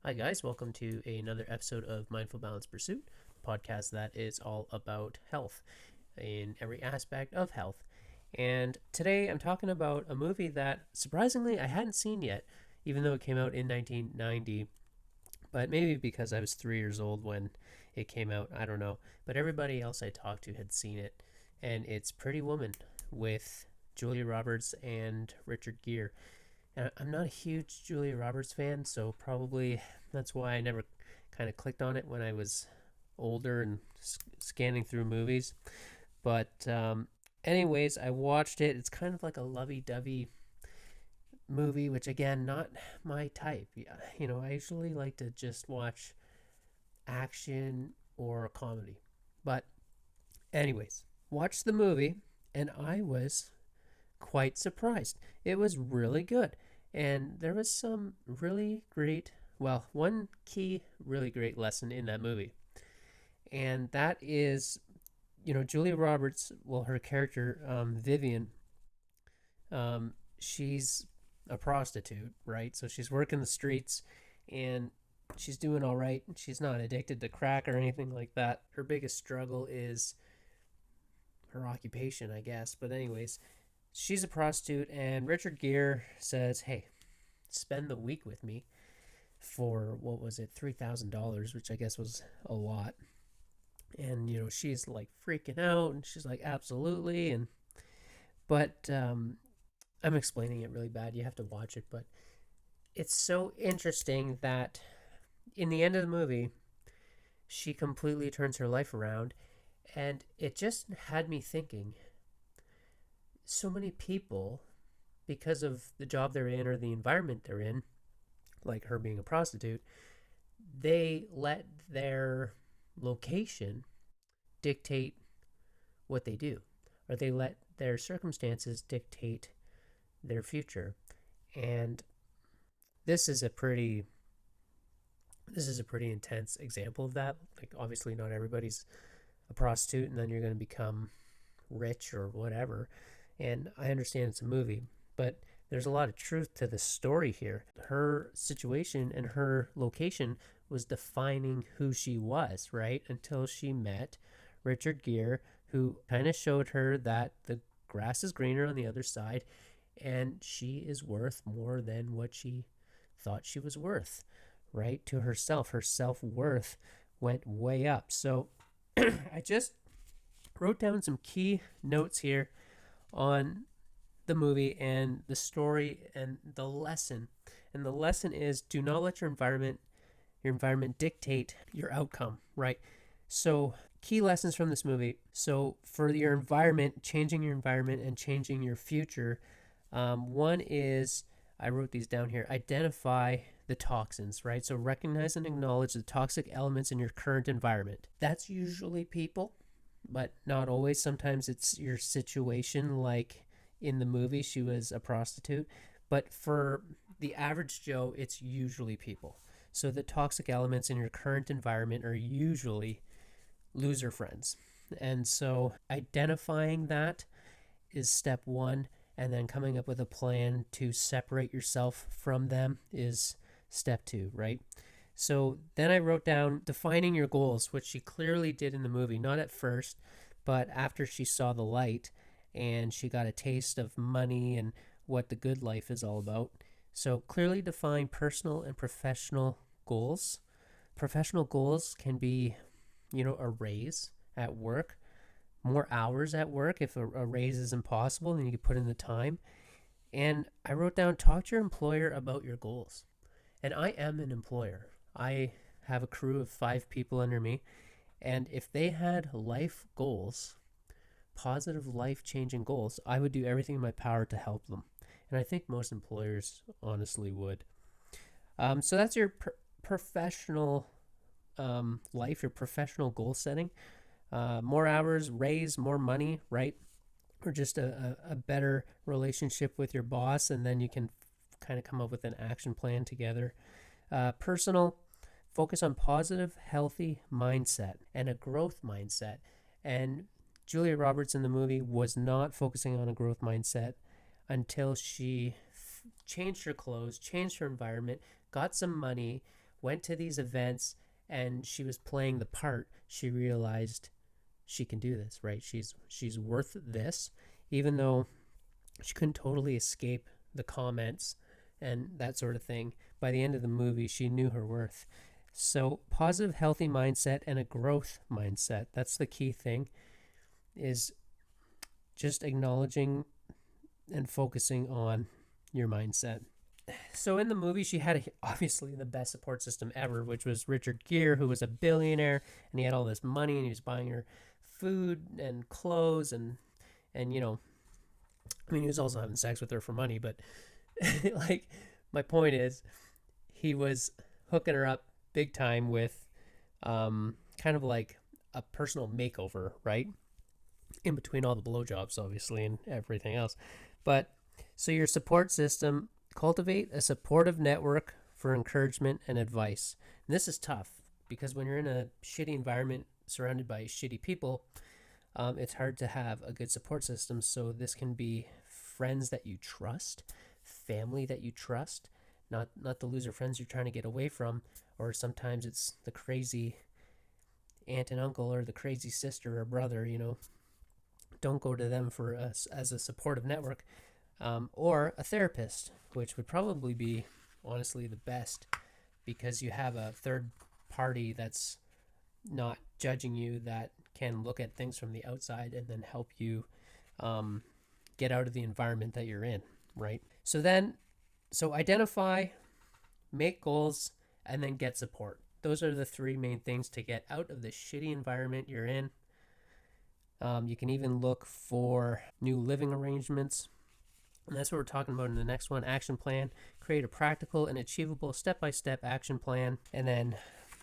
Hi, guys. Welcome to another episode of Mindful Balance Pursuit, a podcast that is all about health in every aspect of health. And today I'm talking about a movie that surprisingly I hadn't seen yet, even though it came out in 1990. But maybe because I was 3 years old when it came out, I don't know. But everybody else I talked to had seen it, and it's Pretty Woman with Julia Roberts and Richard Gere. And I'm not a huge Julia Roberts fan, so probably that's why I never kind of clicked on it when I was older and scanning through movies. But anyways, I watched it. It's kind of like a lovey-dovey movie, which again, not my type. Yeah, I usually like to just watch action or a comedy. But anyways, watched the movie, and I was quite surprised. It was really good. And there was some really great, well, one key really great lesson in that movie. And that is, Julia Roberts, well, her character, Vivian, she's a prostitute, right? So she's working the streets and she's doing all right. She's not addicted to crack or anything like that. Her biggest struggle is her occupation, I guess. But, anyways, she's a prostitute, and Richard Gere says, "Hey, spend the week with me for what was it, $3,000, which I guess was a lot." And she's like freaking out, and she's like, "Absolutely." But I'm explaining it really bad. You have to watch it, but it's so interesting that in the end of the movie, she completely turns her life around, and it just had me thinking. So many people, because of the job they're in or the environment they're in, like her being a prostitute, they let their location dictate what they do, or they let their circumstances dictate their future. And this is a pretty intense example of that. Like, obviously not everybody's a prostitute and then you're going to become rich or whatever. And I understand it's a movie, but there's a lot of truth to the story here. Her situation and her location was defining who she was, right? Until she met Richard Gere, who kind of showed her that the grass is greener on the other side, and she is worth more than what she thought she was worth, right? To herself. Her self-worth went way up. So I just wrote down some key notes here on the movie and the story and the lesson. And the lesson is, do not let your environment dictate your outcome, right? So, key lessons from this movie. So, for your environment, changing your environment and changing your future, one is, I wrote these down here, identify the toxins, right? So, recognize and acknowledge the toxic elements in your current environment. That's usually people, but not always. Sometimes it's your situation, like in the movie, she was a prostitute. But for the average Joe, it's usually people. So the toxic elements in your current environment are usually loser friends. And so identifying that is step one. And then coming up with a plan to separate yourself from them is step two, right? So then I wrote down defining your goals, which she clearly did in the movie, not at first, but after she saw the light and she got a taste of money and what the good life is all about. So clearly define personal and professional goals. Professional goals can be, a raise at work, more hours at work. If a raise is impossible, then you can put in the time. And I wrote down, talk to your employer about your goals. And I am an employer. I have a crew of 5 people under me. And if they had life goals, positive life-changing goals, I would do everything in my power to help them. And I think most employers honestly would. So that's your professional life, your professional goal setting. More hours, raise more money, right? Or just a better relationship with your boss, and then you can kind of come up with an action plan together. Personal, focus on positive, healthy mindset and a growth mindset. And Julia Roberts in the movie was not focusing on a growth mindset until she changed her clothes, changed her environment, got some money, went to these events, and she was playing the part. She realized she can do this, right? She's worth this, even though she couldn't totally escape the comments and that sort of thing. By the end of the movie, she knew her worth. So positive, healthy mindset and a growth mindset. That's the key thing, is just acknowledging and focusing on your mindset. So in the movie, she had obviously the best support system ever, which was Richard Gere, who was a billionaire, and he had all this money, and he was buying her food and clothes, and he was also having sex with her for money. But like, my point is, he was hooking her up big time with kind of like a personal makeover, right? In between all the blowjobs, obviously, and everything else. But so your support system, cultivate a supportive network for encouragement and advice. And this is tough because when you're in a shitty environment surrounded by shitty people, it's hard to have a good support system. So this can be friends that you trust, family that you trust, not the loser friends you're trying to get away from, or sometimes it's the crazy aunt and uncle or the crazy sister or brother. Don't go to them for us as a supportive network, or a therapist, which would probably be honestly the best, because you have a third party that's not judging you, that can look at things from the outside and then help you get out of the environment that you're in, right? So identify, make goals, and then get support. Those are the three main things to get out of the shitty environment you're in. You can even look for new living arrangements. And that's what we're talking about in the next one. Action plan. Create a practical and achievable step-by-step action plan. And then,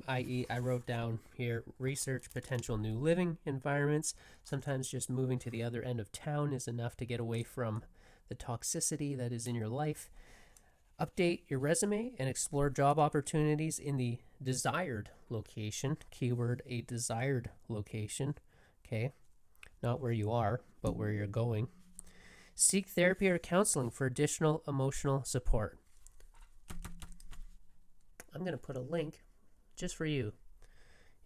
i.e., I wrote down here, research potential new living environments. Sometimes just moving to the other end of town is enough to get away from the toxicity that is in your life. Update your resume and explore job opportunities in the desired location. Keyword, a desired location. Okay. Not where you are, but where you're going. Seek therapy or counseling for additional emotional support. I'm going to put a link just for you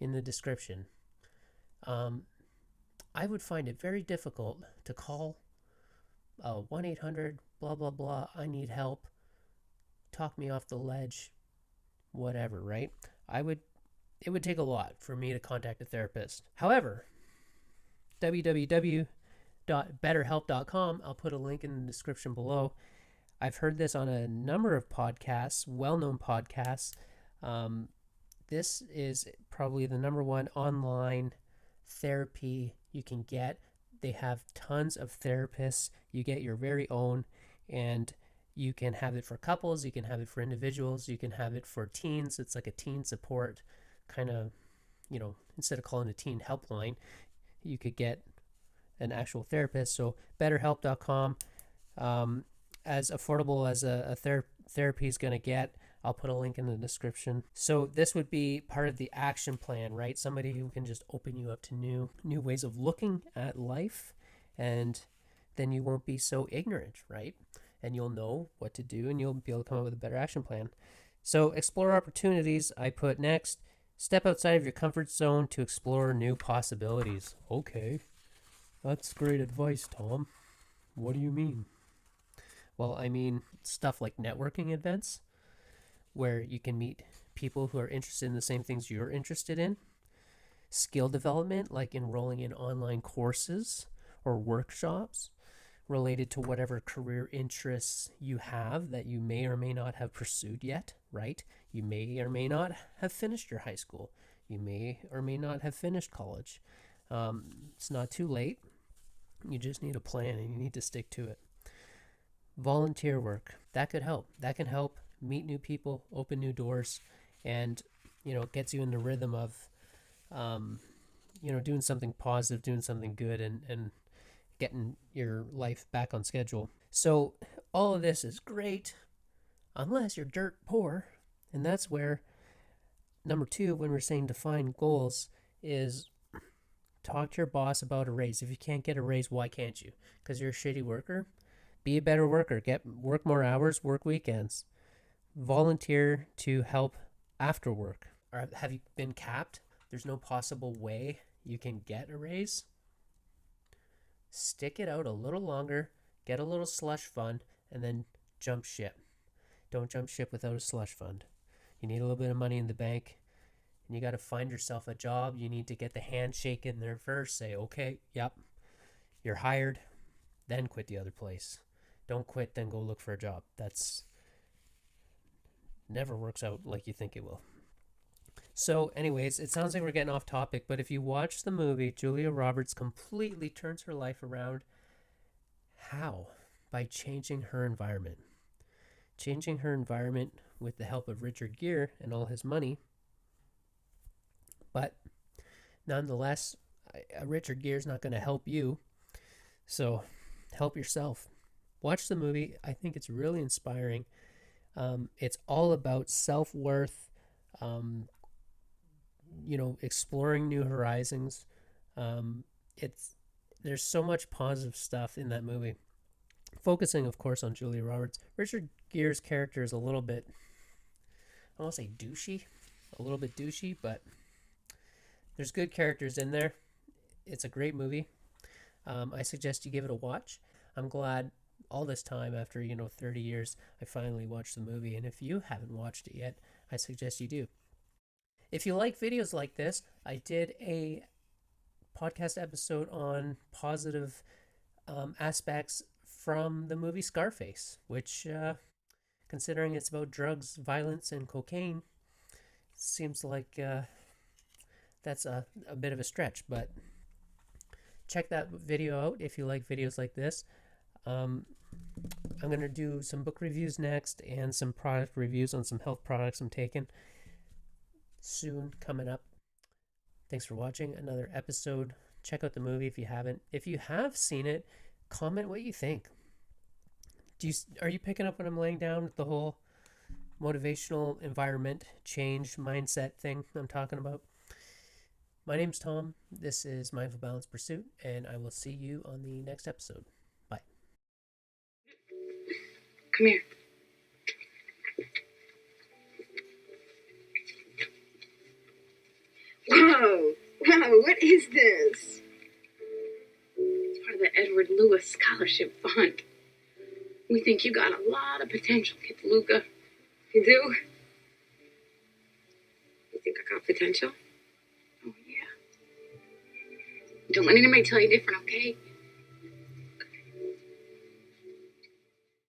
in the description. I would find it very difficult to call 1-800 blah blah blah, I need help, talk me off the ledge, whatever, right? It would take a lot for me to contact a therapist. However, www.betterhelp.com, I'll put a link in the description below. I've heard this on a number of podcasts, well-known podcasts. This is probably the number one online therapy you can get. They have tons of therapists. You get your very own, and you can have it for couples, you can have it for individuals, you can have it for teens. It's like a teen support kind of, instead of calling a teen helpline, you could get an actual therapist. So betterhelp.com, as affordable as a therapy is going to get. I'll put a link in the description. So this would be part of the action plan, right? Somebody who can just open you up to new ways of looking at life, and then you won't be so ignorant, right? And you'll know what to do, and you'll be able to come up with a better action plan. So explore opportunities, I put next. Step outside of your comfort zone to explore new possibilities. Okay, that's great advice, Tom. What do you mean? Well, I mean stuff like networking events, where you can meet people who are interested in the same things you're interested in. Skill development, like enrolling in online courses or workshops related to whatever career interests you have that you may or may not have pursued yet, right? You may or may not have finished your high school. You may or may not have finished college. It's not too late. You just need a plan, and you need to stick to it. Volunteer work, that could help. That can help meet new people, open new doors, and it gets you in the rhythm of doing something positive, doing something good, and getting your life back on schedule. So all of this is great unless you're dirt poor. And that's where number 2, when we're saying define goals, is talk to your boss about a raise. If you can't get a raise, why can't you? Because you're a shitty worker? Be a better worker. Work more hours, work weekends. Volunteer to help after work? Or have you been capped? There's no possible way you can get a raise? Stick it out a little longer, get a little slush fund, and then jump ship. Don't jump ship without a slush fund. You need a little bit of money in the bank, and you got to find yourself a job. You need to get the handshake in there first. Say, okay, yep, you're hired, then quit the other place. Don't quit, then go look for a job. That's never works out like you think it will. So, anyways, it sounds like we're getting off topic, but if you watch the movie, Julia Roberts completely turns her life around. How? By changing her environment. Changing her environment with the help of Richard Gere and all his money. But nonetheless, Richard Gere's not going to help you. So help yourself. Watch the movie. I think it's really inspiring. It's all about self-worth, exploring new horizons. There's so much positive stuff in that movie. Focusing, of course, on Julia Roberts. Richard Gere's character is a little bit, I don't want to say douchey, but there's good characters in there. It's a great movie. I suggest you give it a watch. I'm glad all this time after 30 years I finally watched the movie, and if you haven't watched it yet, I suggest you do. If you like videos like this, I did a podcast episode on positive aspects from the movie Scarface, which considering it's about drugs, violence, and cocaine, seems like that's a bit of a stretch, but check that video out if you like videos like this. I'm going to do some book reviews next and some product reviews on some health products I'm taking soon coming up. Thanks for watching another episode. Check out the movie if you haven't. If you have seen it, comment what you think. Are you picking up what I'm laying down with the whole motivational environment change mindset thing I'm talking about? My name's Tom. This is Mindful Balance Pursuit, and I will see you on the next episode. Bye. Come here. Whoa! Wow, what is this? It's part of the Edward Lewis Scholarship Fund. We think you got a lot of potential, Kid Luca. You do? You think I got potential? Oh, yeah. Don't let anybody tell you different, okay?